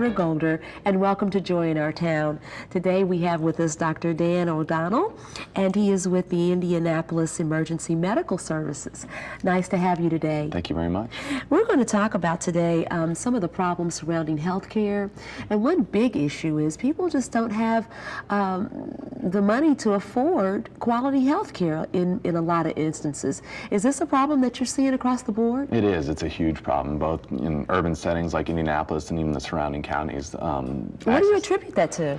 Deborah Golder, and welcome to Joy in Our Town. Today we have with us Dr. Dan O'Donnell, and he is with the Indianapolis Emergency Medical Services. Nice to have you today. Thank you very much. We're going to talk about today some of the problems surrounding health care, and one big issue is people just don't have the money to afford quality health care in a lot of instances. Is this a problem that you're seeing across the board? It is. It's a huge problem, both in urban settings like Indianapolis and even the surrounding counties. What do you attribute that to?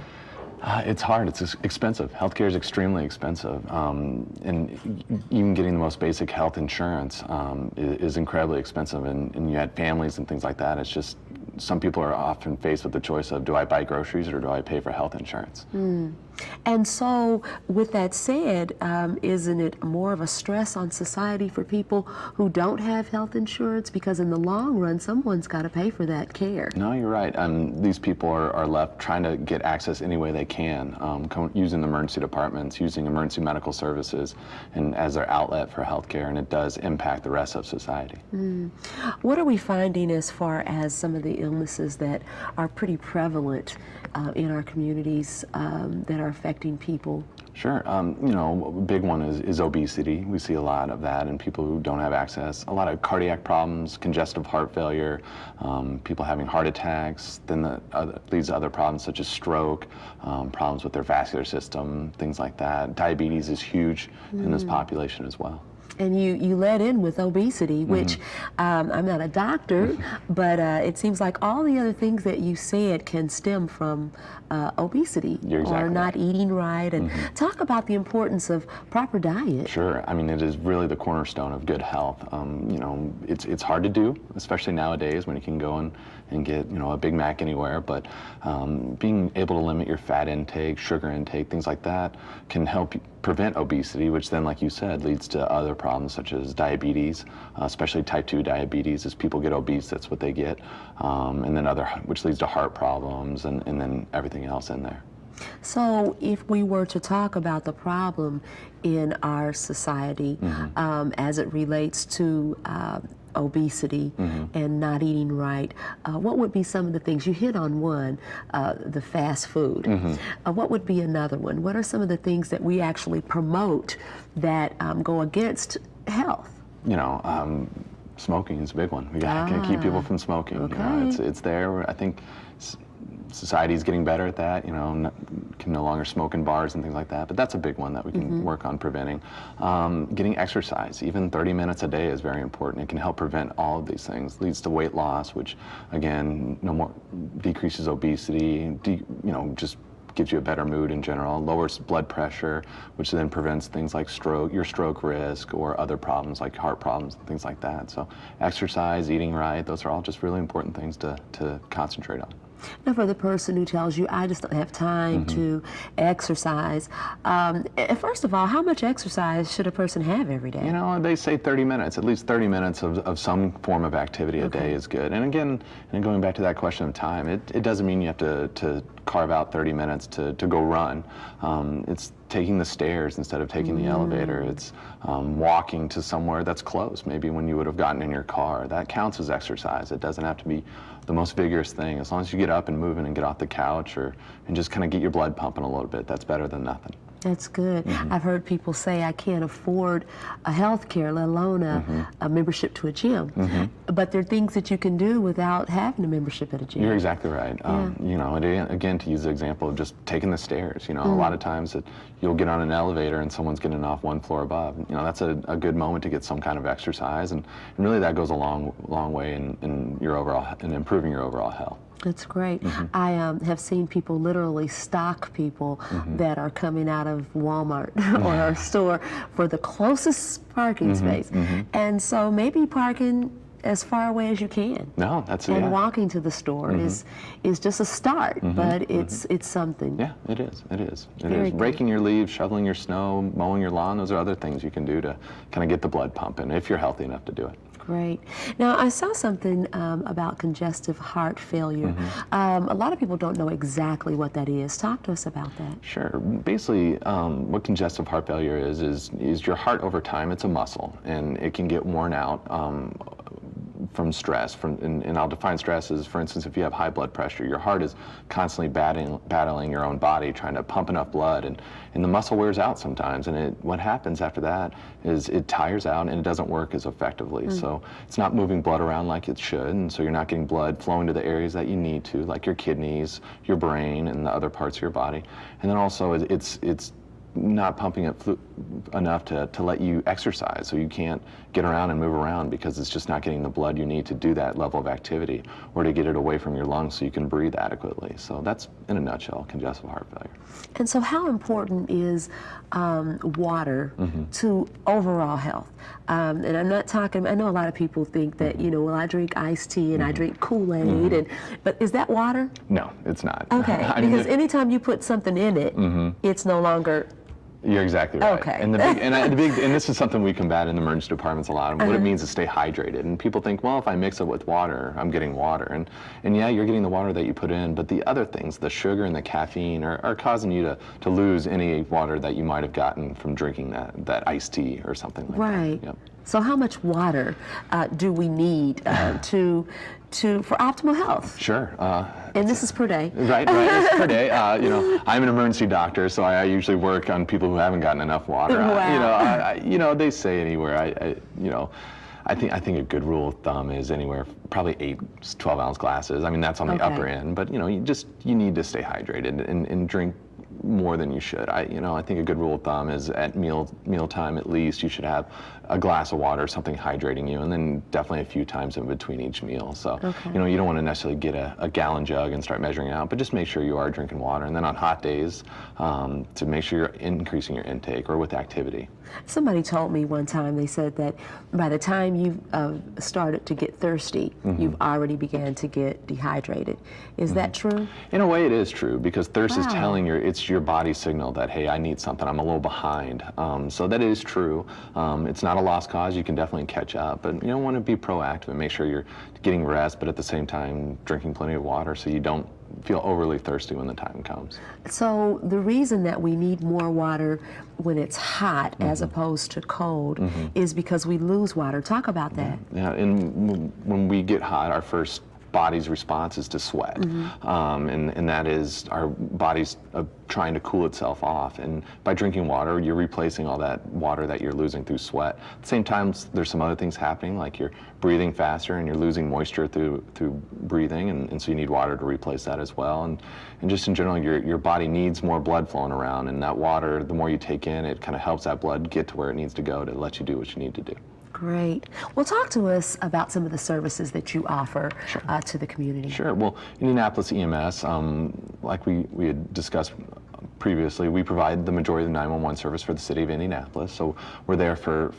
It's hard. It's expensive. Healthcare is extremely expensive, and even getting the most basic health insurance is incredibly expensive. And you had families and things like that. It's just some people are often faced with the choice of, do I buy groceries or do I pay for health insurance? And so, with that said, isn't it more of a stress on society for people who don't have health insurance? Because in the long run, someone's got to pay for that care. No, you're right. These people are left trying to get access any way they can, using the emergency departments, using emergency medical services, and as their outlet for health care, and it does impact the rest of society. What are we finding as far as some of the illnesses that are pretty prevalent in our communities that are affecting people? Sure. You know, a big one is obesity. We see a lot of that in people who don't have access. A lot of cardiac problems, congestive heart failure, people having heart attacks, then leads to other problems such as stroke, problems with their vascular system, things like that. Diabetes is huge in this population as well. And you led in with obesity, which I'm not a doctor, but it seems like all the other things that you said can stem from obesity or not eating right. And talk about the importance of proper diet. Sure. I mean, it is really the cornerstone of good health. You know, it's hard to do, especially nowadays when you can go and get, you know, a Big Mac anywhere, but being able to limit your fat intake, sugar intake, things like that can help prevent obesity, which then, like you said, leads to other problems such as diabetes, especially type 2 diabetes. As people get obese, that's what they get, and then which leads to heart problems and then everything else in there. So if we were to talk about the problem in our society as it relates to obesity and not eating right, what would be some of the things? You hit on one, the fast food. What would be another one? What are some of the things that we actually promote that go against health? You know, smoking is a big one. We got to keep people from smoking. Okay. You know, it's there. I think society is getting better at that, you know, can no longer smoke in bars and things like that, but that's a big one that we can work on preventing. Getting exercise, even 30 minutes a day is very important. It can help prevent all of these things. Leads to weight loss, which again, decreases obesity, you know, just gives you a better mood in general, lowers blood pressure, which then prevents things like your stroke risk or other problems like heart problems and things like that. So exercise, eating right, those are all just really important things to concentrate on. Now, for the person who tells you, I just don't have time to exercise, first of all, how much exercise should a person have every day? You know, they say 30 minutes, at least 30 minutes of some form of activity a day is good. And again, going back to that question of time, it doesn't mean you have to carve out 30 minutes to go run. It's taking the stairs instead of taking the elevator. It's walking to somewhere that's close, maybe when you would have gotten in your car. That counts as exercise. It doesn't have to be the most vigorous thing. As long as you get up and moving and get off the couch and just kind of get your blood pumping a little bit, that's better than nothing. That's good. I've heard people say, I can't afford a health care, let alone a membership to a gym. But there are things that you can do without having a membership at a gym. You're exactly right. You know, and again, to use the example of just taking the stairs, you know, a lot of times you'll get on an elevator and someone's getting off one floor above. You know, that's a good moment to get some kind of exercise, and really that goes a long way in your overall, in improving your overall health. That's great. I have seen people literally stock people that are coming out of Walmart or a store for the closest parking space. And so maybe parking as far away as you can. No, that's it. And walking to the store is just a start, but it's something. Yeah, it is. It is. Very good. Raking your leaves, shoveling your snow, mowing your lawn, those are other things you can do to kind of get the blood pumping if you're healthy enough to do it. Great. Now, I saw something about congestive heart failure. A lot of people don't know exactly what that is. Talk to us about that. Sure. Basically, what congestive heart failure is your heart over time. It's a muscle, and it can get worn out from stress. And I'll define stress as, for instance, if you have high blood pressure, your heart is constantly battling your own body, trying to pump enough blood, and the muscle wears out sometimes. And what happens after that is it tires out and it doesn't work as effectively. So it's not moving blood around like it should, and so you're not getting blood flowing to the areas that you need to, like your kidneys, your brain, and the other parts of your body. And then also it's not pumping it enough to let you exercise, so you can't get around and move around because it's just not getting the blood you need to do that level of activity or to get it away from your lungs so you can breathe adequately. So that's, in a nutshell, congestive heart failure. And so how important is water to overall health? And I'm not talking, I know a lot of people think that, you know, well, I drink iced tea and I drink Kool-Aid, but is that water? No, it's not. Okay, because anytime you put something in it, it's no longer. You're exactly right. Okay. And and this is something we combat in the emergency departments a lot. And what it means is stay hydrated. And people think, well, if I mix it with water, I'm getting water. And yeah, you're getting the water that you put in, but the other things, the sugar and the caffeine, are causing you to lose any water that you might have gotten from drinking that iced tea or something like that. Right. Yep. So how much water do we need for optimal health? Sure. And this is per day. Right, it's per day. You know, I'm an emergency doctor, so I usually work on people who haven't gotten enough water. Wow. You know, they say anywhere. I think a good rule of thumb is anywhere probably 8 12-ounce glasses. I mean, that's on the upper end, but you know, you need to stay hydrated and drink more than you should. I think a good rule of thumb is at mealtime at least you should have a glass of water, something hydrating you, and then definitely a few times in between each meal. So you know, you don't want to necessarily get a gallon jug and start measuring out, but just make sure you are drinking water. And then on hot days, to make sure you're increasing your intake or with activity. Somebody told me one time, they said that by the time you started to get thirsty, you've already began to get dehydrated. Is that true? In a way, it is true, because thirst is telling it's your body's signal that, hey, I need something, I'm a little behind. So that is true. It's not a lost cause, you can definitely catch up, but you want to be proactive and make sure you're getting rest, but at the same time drinking plenty of water so you don't feel overly thirsty when the time comes. So the reason that we need more water when it's hot as opposed to cold is because we lose water. Talk about that. Yeah, and when we get hot, our first body's response is to sweat, and that is our body's trying to cool itself off, and by drinking water you're replacing all that water that you're losing through sweat. At the same time, there's some other things happening, like you're breathing faster and you're losing moisture through breathing, and so you need water to replace that as well, and just in general your body needs more blood flowing around, and that water, the more you take in, it kind of helps that blood get to where it needs to go to let you do what you need to do. Great. Well, talk to us about some of the services that you offer to the community. Sure. Well, Indianapolis EMS, like we had discussed previously, we provide the majority of the 911 service for the city of Indianapolis. So we're there for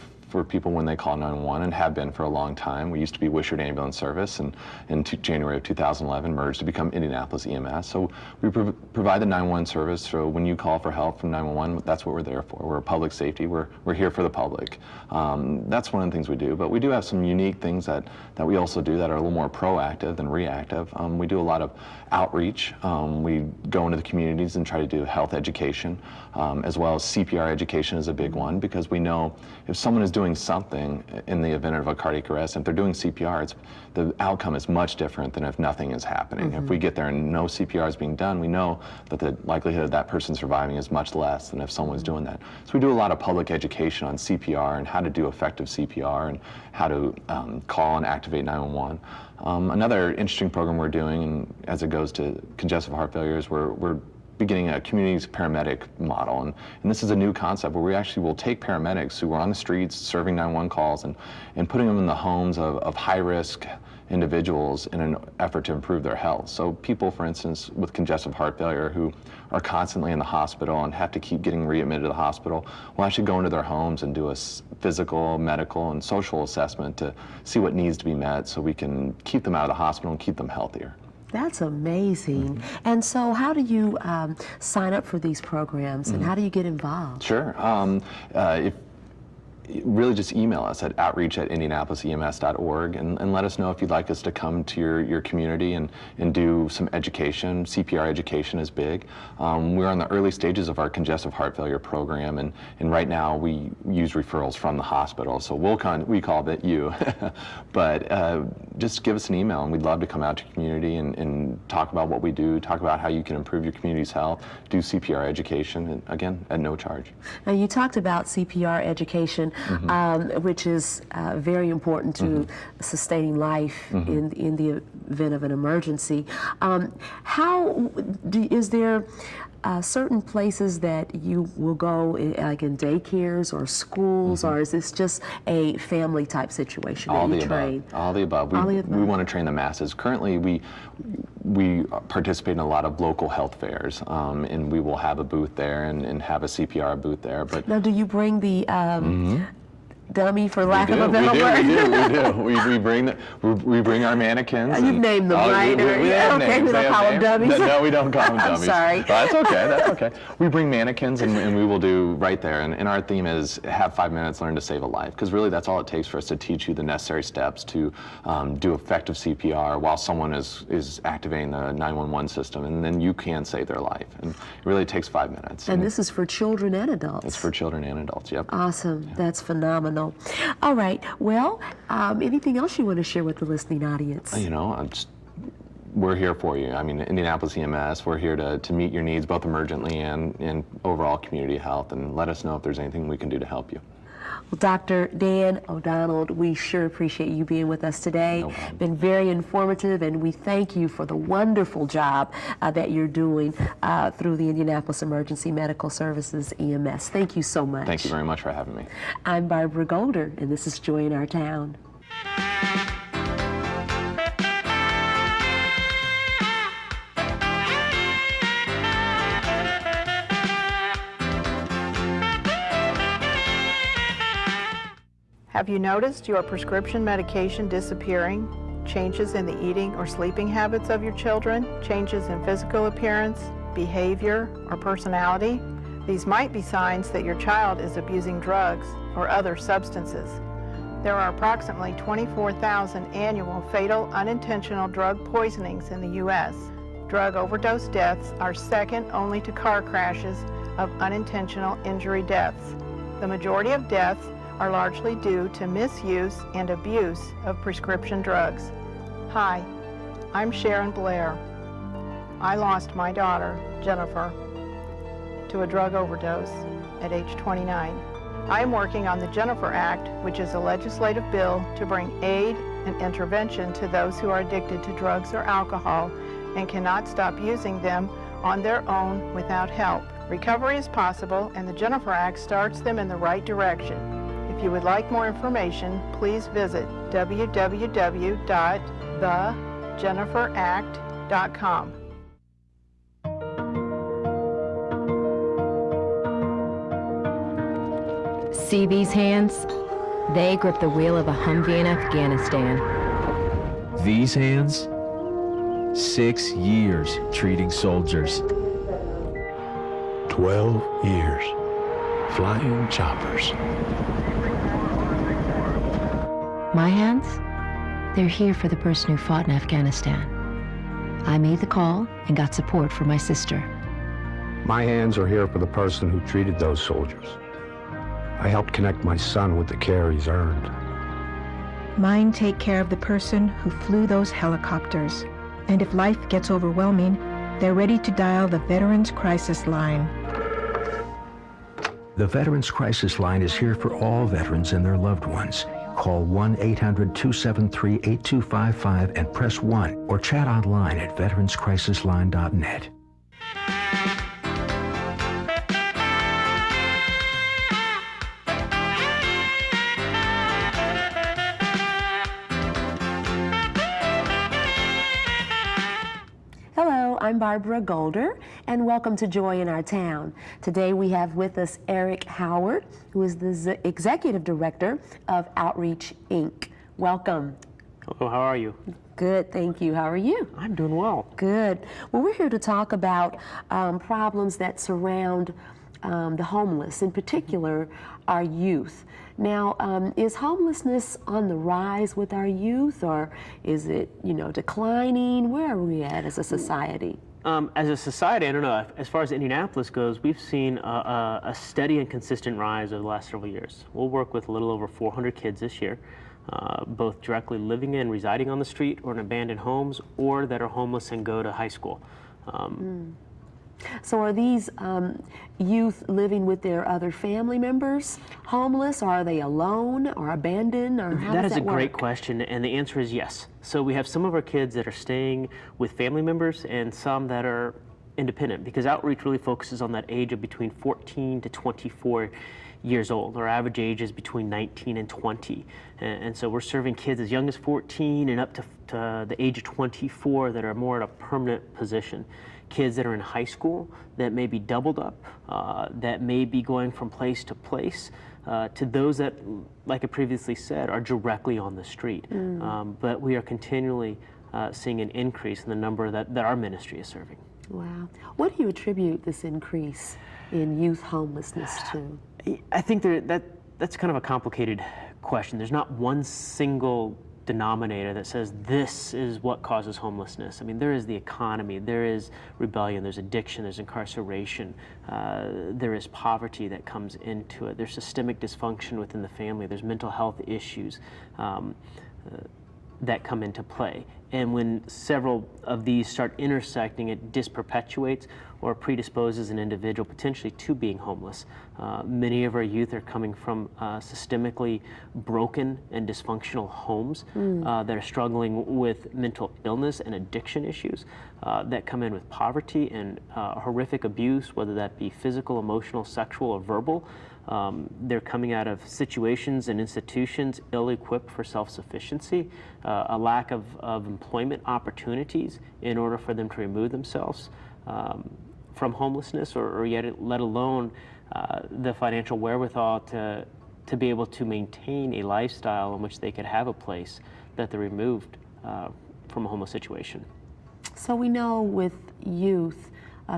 people when they call 911, and have been for a long time. We used to be Wishart Ambulance Service, and in January of 2011 merged to become Indianapolis EMS. So we provide the 911 service, so when you call for help from 911, that's what we're there for. We're public safety, we're here for the public. That's one of the things we do, but we do have some unique things that we also do that are a little more proactive than reactive. We do a lot of outreach. We go into the communities and try to do health education, as well as CPR education is a big one, because we know if someone is doing something in the event of a cardiac arrest, if they're doing CPR, the outcome is much different than if nothing is happening. If we get there and no CPR is being done, we know that the likelihood of that person surviving is much less than if someone's doing that. So we do a lot of public education on CPR and how to do effective CPR and how to call and activate 911. Another interesting program we're doing, and as it goes to congestive heart failure, is we're beginning a community's paramedic model, and this is a new concept where we actually will take paramedics who are on the streets serving 911 calls and putting them in the homes of high-risk individuals in an effort to improve their health. So people, for instance, with congestive heart failure who are constantly in the hospital and have to keep getting readmitted to the hospital will actually go into their homes and do a physical, medical, and social assessment to see what needs to be met so we can keep them out of the hospital and keep them healthier. That's amazing. And so how do you sign up for these programs, and how do you get involved? Sure. really just email us at outreach@indianapolisems.org and let us know if you'd like us to come to your community and do some education. CPR education is big. We're on the early stages of our congestive heart failure program, and right now we use referrals from the hospital, so we call it you. But just give us an email, and we'd love to come out to your community and talk about what we do, talk about how you can improve your community's health, do CPR education, and again, at no charge. Now, you talked about CPR education, which is very important to sustaining life in the event of an emergency. Is there certain places that you will go, like in daycares or schools, or is this just a family type situation that you train? All the above. We want to train the masses. Currently, we participate in a lot of local health fairs, and we will have a booth there and have a CPR booth there. But now, do you bring the dummy, for lack of a better word? We do. We bring our mannequins. You've named them, right? We have names. We don't call them dummies. No, we don't call them dummies. I'm sorry. That's okay. That's okay. We bring mannequins, and we will do right there. And our theme is have 5 minutes, learn to save a life. Because really, that's all it takes for us to teach you the necessary steps to do effective CPR while someone is activating the 911 system, and then you can save their life. And it really takes 5 minutes. And this is for children and adults. It's for children and adults. Yep. Awesome. Yeah. That's phenomenal. All right. Well, anything else you want to share with the listening audience? We're here for you. I mean, Indianapolis EMS, we're here to meet your needs, both emergently and overall community health, and let us know if there's anything we can do to help you. Well, Dr. Dan O'Donnell, we sure appreciate you being with us today. No problem. Been very informative, and we thank you for the wonderful job that you're doing through the Indianapolis Emergency Medical Services EMS. Thank you so much. Thank you very much for having me. I'm Barbara Golder, and this is Joy in Our Town. Have you noticed your prescription medication disappearing? Changes in the eating or sleeping habits of your children? Changes in physical appearance, behavior, or personality? These might be signs that your child is abusing drugs or other substances. There are approximately 24,000 annual fatal unintentional drug poisonings in the U.S. Drug overdose deaths are second only to car crashes of unintentional injury deaths. The majority of deaths are largely due to misuse and abuse of prescription drugs. Hi, I'm Sharon Blair. I lost my daughter, Jennifer, to a drug overdose at age 29. I am working on the Jennifer Act, which is a legislative bill to bring aid and intervention to those who are addicted to drugs or alcohol and cannot stop using them on their own without help. Recovery is possible, and the Jennifer Act starts them in the right direction. If you would like more information, please visit www.thejenniferact.com. See these hands? They grip the wheel of a Humvee in Afghanistan. These hands? 6 years treating soldiers. 12 years flying choppers. My hands? They're here for the person who fought in Afghanistan. I made the call and got support from my sister. My hands are here for the person who treated those soldiers. I helped connect my son with the care he's earned. Mine take care of the person who flew those helicopters. And if life gets overwhelming, they're ready to dial the Veterans Crisis Line. The Veterans Crisis Line is here for all veterans and their loved ones. Call 1-800-273-8255 and press 1 or chat online at veteranscrisisline.net. I'm Barbara Golder, and welcome to Joy in Our Town. Today we have with us Eric Howard, who is the Executive Director of Outreach, Inc. Welcome. Hello, how are you? Good, thank you. How are you? I'm doing well. Good. Well, we're here to talk about problems that surround the homeless, in particular our youth. Now, is homelessness on the rise with our youth, or is it, declining? Where are we at as a society? As a society, I don't know. As far as Indianapolis goes, we've seen a steady and consistent rise over the last several years. We'll work with a little over 400 kids this year, both directly living and residing on the street or in abandoned homes, or that are homeless and go to high school. So are these youth living with their other family members homeless, or are they alone or abandoned, or how That does is that a work? great question, and the answer is yes. So we have some of our kids that are staying with family members and some that are independent, because outreach really focuses on that age of between 14 to 24 years old. Our average age is between 19 and 20. And so we're serving kids as young as 14 and up to the age of 24 that are more at a permanent position. Kids that are in high school that may be doubled up, that may be going from place to place, to those that, like I previously said, are directly on the street. But we are continually seeing an increase in the number that our ministry is serving. Wow. What do you attribute this increase in youth homelessness to? I think that's kind of a complicated question. There's not one single denominator that says this is what causes homelessness. I mean, there is the economy, there is rebellion, there's addiction, there's incarceration, there is poverty that comes into it, there's systemic dysfunction within the family, there's mental health issues that come into play. And when several of these start intersecting, it disperpetuates or predisposes an individual potentially to being homeless. Many of our youth are coming from systemically broken and dysfunctional homes that are struggling with mental illness and addiction issues that come in with poverty and horrific abuse, whether that be physical, emotional, sexual, or verbal. They're coming out of situations and institutions ill-equipped for self-sufficiency, a lack of employment opportunities in order for them to remove themselves from homelessness, or yet let alone the financial wherewithal to be able to maintain a lifestyle in which they could have a place that they're removed from a homeless situation. So we know with youth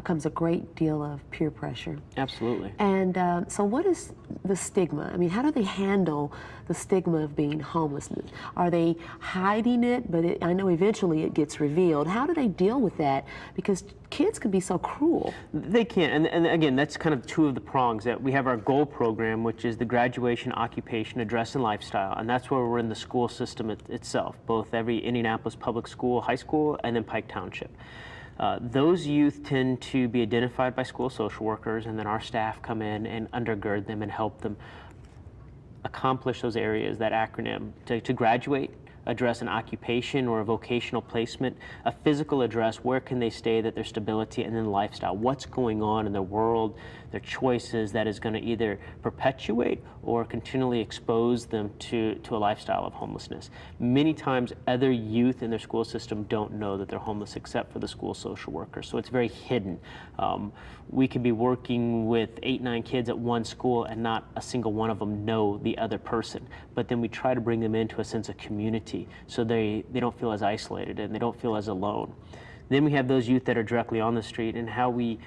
comes a great deal of peer pressure. Absolutely. And so what is the stigma? I mean, how do they handle the stigma of being homeless? Are they hiding it? But I know eventually it gets revealed. How do they deal with that? Because kids can be so cruel. They can, and again, that's kind of two of the prongs. That we have our GOAL program, which is the Graduation, Occupation, Address, and Lifestyle, and that's where we're in the school system itself, both every Indianapolis public school, high school, and then Pike Township. Those youth tend to be identified by school social workers, and then our staff come in and undergird them and help them accomplish those areas, that acronym, to graduate, address an occupation or a vocational placement, a physical address, where can they stay, that their stability, and then lifestyle, what's going on in their world, their choices that is going to either perpetuate or continually expose them to a lifestyle of homelessness. Many times other youth in their school system don't know that they're homeless except for the school social worker, so it's very hidden. We could be working with 8, 9 kids at one school and not a single one of them know the other person, but then we try to bring them into a sense of community so they don't feel as isolated and they don't feel as alone. Then we have those youth that are directly on the street, and how we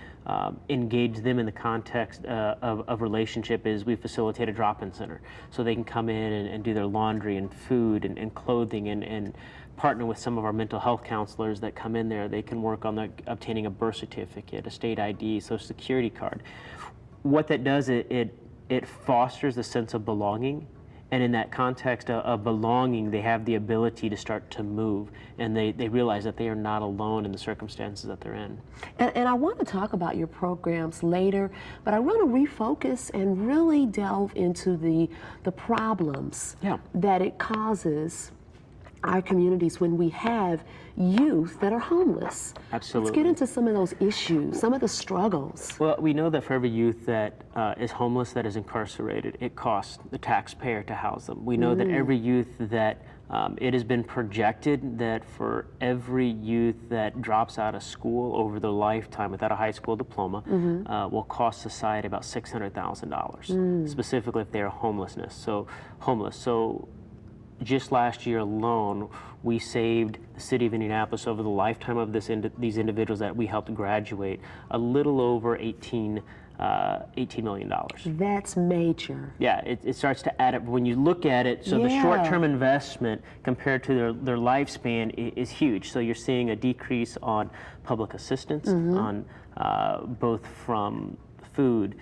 engage them in the context of relationship is we facilitate a drop-in center so they can come in and do their laundry and food and clothing, and partner with some of our mental health counselors that come in there. They can work on obtaining a birth certificate, a state ID, social security card. What that does, it fosters a sense of belonging. And in that context of belonging, they have the ability to start to move, and they realize that they are not alone in the circumstances that they're in. And I want to talk about your programs later, but I want to refocus and really delve into the problems that it causes our communities when we have youth that are homeless. Absolutely. Let's get into some of those issues, some of the struggles. Well, we know that for every youth that is homeless, that is incarcerated, it costs the taxpayer to house them. We know that every youth that it has been projected that for every youth that drops out of school over their lifetime without a high school diploma will cost society about $600,000, specifically if they are homeless. So just last year alone, we saved the city of Indianapolis over the lifetime of these individuals that we helped graduate a little over $18 $18 million. That's major. Yeah, it starts to add up when you look at it. So the short-term investment compared to their lifespan is huge. So you're seeing a decrease on public assistance, on both from food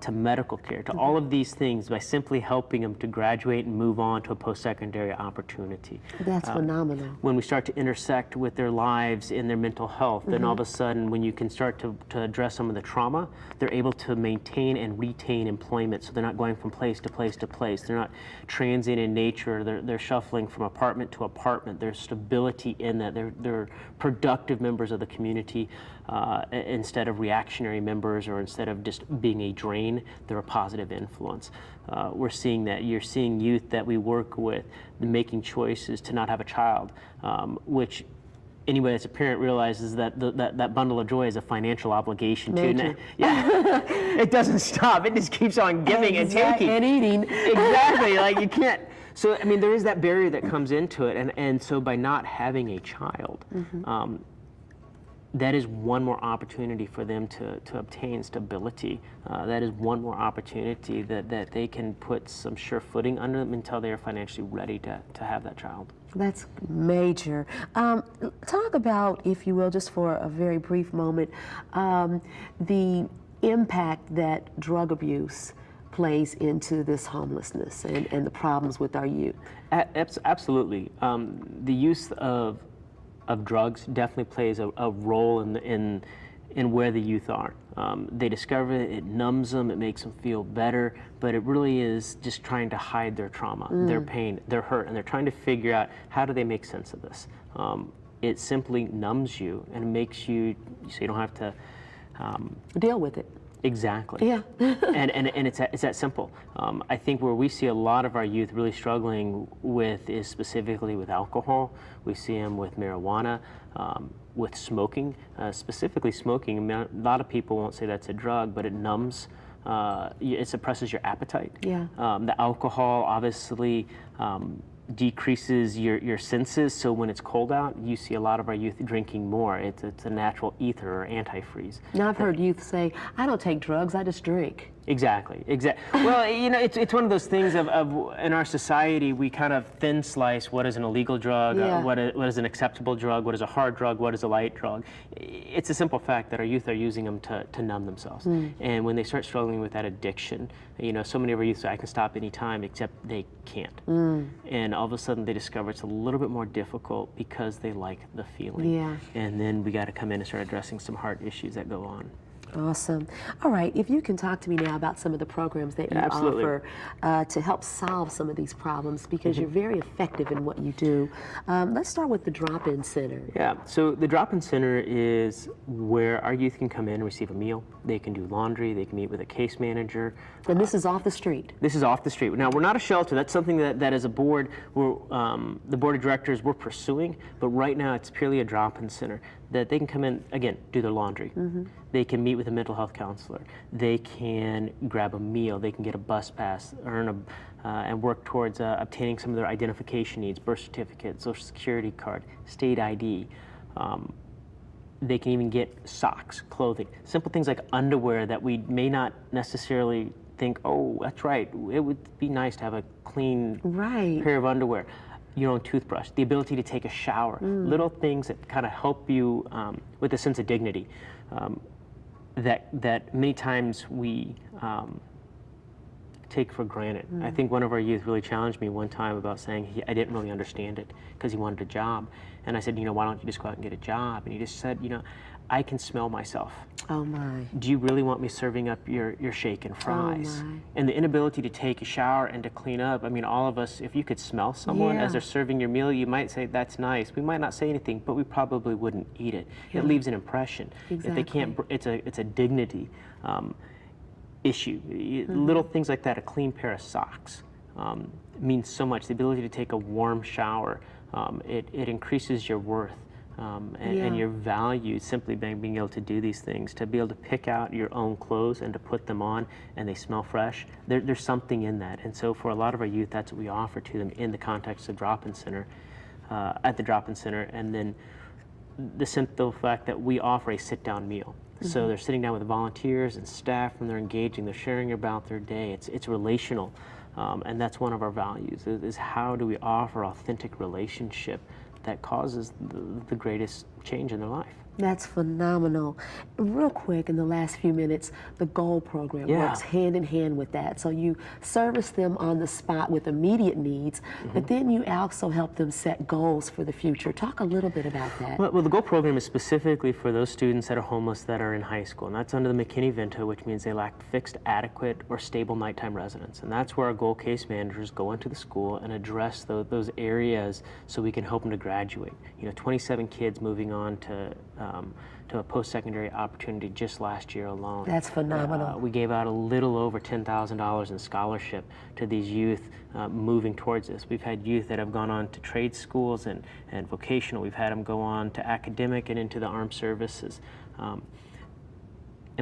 to medical care, to all of these things by simply helping them to graduate and move on to a post-secondary opportunity. That's phenomenal. When we start to intersect with their lives and their mental health, then all of a sudden when you can start to address some of the trauma, they're able to maintain and retain employment, so they're not going from place to place to place. They're not transient in nature. They're shuffling from apartment to apartment. There's stability in that. They're productive members of the community instead of reactionary members, or instead of just being a drain, they're a positive influence. We're seeing that. You're seeing youth that we work with making choices to not have a child, which anybody that's a parent realizes that that bundle of joy is a financial obligation too. Yeah, it doesn't stop. It just keeps on giving and taking. And eating. Exactly, like you can't. So, I mean, there is that barrier that comes into it, and so by not having a child, that is one more opportunity for them to obtain stability. That is one more opportunity that they can put some sure footing under them until they are financially ready to have that child. That's major. Talk about, if you will, just for a very brief moment, the impact that drug abuse plays into this homelessness and the problems with our youth. Absolutely. The use of drugs definitely plays a role in where the youth are. They discover it, it numbs them, it makes them feel better, but it really is just trying to hide their trauma, their pain, their hurt, and they're trying to figure out how do they make sense of this. It simply numbs you and makes you, so you don't have to deal with it. Exactly. Yeah. and it's that simple. I think where we see a lot of our youth really struggling with is specifically with alcohol. We see them with marijuana, with smoking, specifically smoking. I mean, a lot of people won't say that's a drug, but it numbs. It suppresses your appetite. Yeah. The alcohol obviously decreases your senses, so when it's cold out, you see a lot of our youth drinking more. It's a natural ether or antifreeze. Now I've heard youth say, I don't take drugs, I just drink. Exactly. Well, you know, it's one of those things of in our society, we kind of thin slice what is an illegal drug, what is an acceptable drug, what is a hard drug, what is a light drug. It's a simple fact that our youth are using them to numb themselves. And when they start struggling with that addiction, you know, so many of our youth say, I can stop any time, except they can't. And all of a sudden they discover it's a little bit more difficult because they like the feeling. Yeah. And then we got to come in and start addressing some heart issues that go on. Awesome. All right, if you can talk to me now about some of the programs that you offer to help solve some of these problems, because you're very effective in what you do. Let's start with the Drop-In Center. Yeah, so the Drop-In Center is where our youth can come in and receive a meal. They can do laundry, they can meet with a case manager. And this is off the street? This is off the street. Now, we're not a shelter. That's something that as a board, the board of directors, we're pursuing, but right now it's purely a Drop-In Center that they can come in, again, do their laundry. They can meet with a mental health counselor. They can grab a meal. They can get a bus pass, and work towards obtaining some of their identification needs, birth certificate, social security card, state ID. They can even get socks, clothing, simple things like underwear that we may not necessarily think, oh, that's right, it would be nice to have a clean pair of underwear. Your own toothbrush, the ability to take a shower, little things that kind of help you with a sense of dignity that many times we take for granted. I think one of our youth really challenged me one time about saying I didn't really understand it because he wanted a job. And I said, you know, why don't you just go out and get a job? And he just said, you know, I can smell myself. Oh my. Do you really want me serving up your shake and fries? And the inability to take a shower and to clean up, I mean, all of us, if you could smell someone as they're serving your meal, you might say, that's nice. We might not say anything, but we probably wouldn't eat it. It leaves an impression. If they can't, it's a dignity issue. Little things like that, a clean pair of socks means so much. The ability to take a warm shower, it increases your worth. And your value simply by being able to do these things, to be able to pick out your own clothes and to put them on and they smell fresh, there's something in that. And so for a lot of our youth, that's what we offer to them in the context of Drop-In Center, at the Drop-In Center. And then the simple fact that we offer a sit-down meal. So they're sitting down with volunteers and staff, and they're engaging, they're sharing about their day. It's relational, and that's one of our values, is how do we offer authentic relationship that causes the greatest change in their life. That's phenomenal. Real quick, in the last few minutes, the GOAL program works hand in hand with that. So you service them on the spot with immediate needs, but then you also help them set goals for the future. Talk a little bit about that. Well, the GOAL program is specifically for those students that are homeless that are in high school, and that's under the McKinney-Vento, which means they lack fixed, adequate, or stable nighttime residence. And that's where our GOAL case managers go into the school and address those areas so we can help them to graduate. 27 kids moving on to a post-secondary opportunity just last year alone. That's phenomenal. We gave out a little over $10,000 in scholarship to these youth moving towards this. We've had youth that have gone on to trade schools and vocational. We've had them go on to academic and into the armed services. And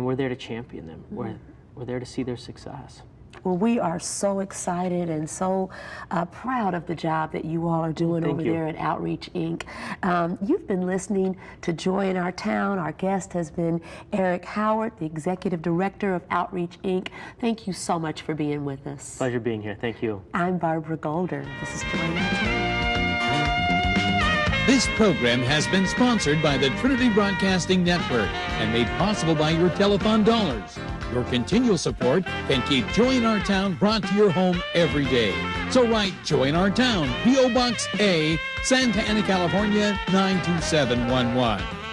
we're there to champion them. We're there to see their success. Well, we are so excited and so proud of the job that you all are doing over there at Outreach, Inc. You've been listening to Joy in Our Town. Our guest has been Eric Howard, the Executive Director of Outreach, Inc. Thank you so much for being with us. Pleasure being here. Thank you. I'm Barbara Golder. This is Joy in Our Town. This program has been sponsored by the Trinity Broadcasting Network and made possible by your telethon dollars. Your continual support can keep Joy in Our Town brought to your home every day. So write Joy in Our Town, P.O. Box A, Santa Ana, California, 92711.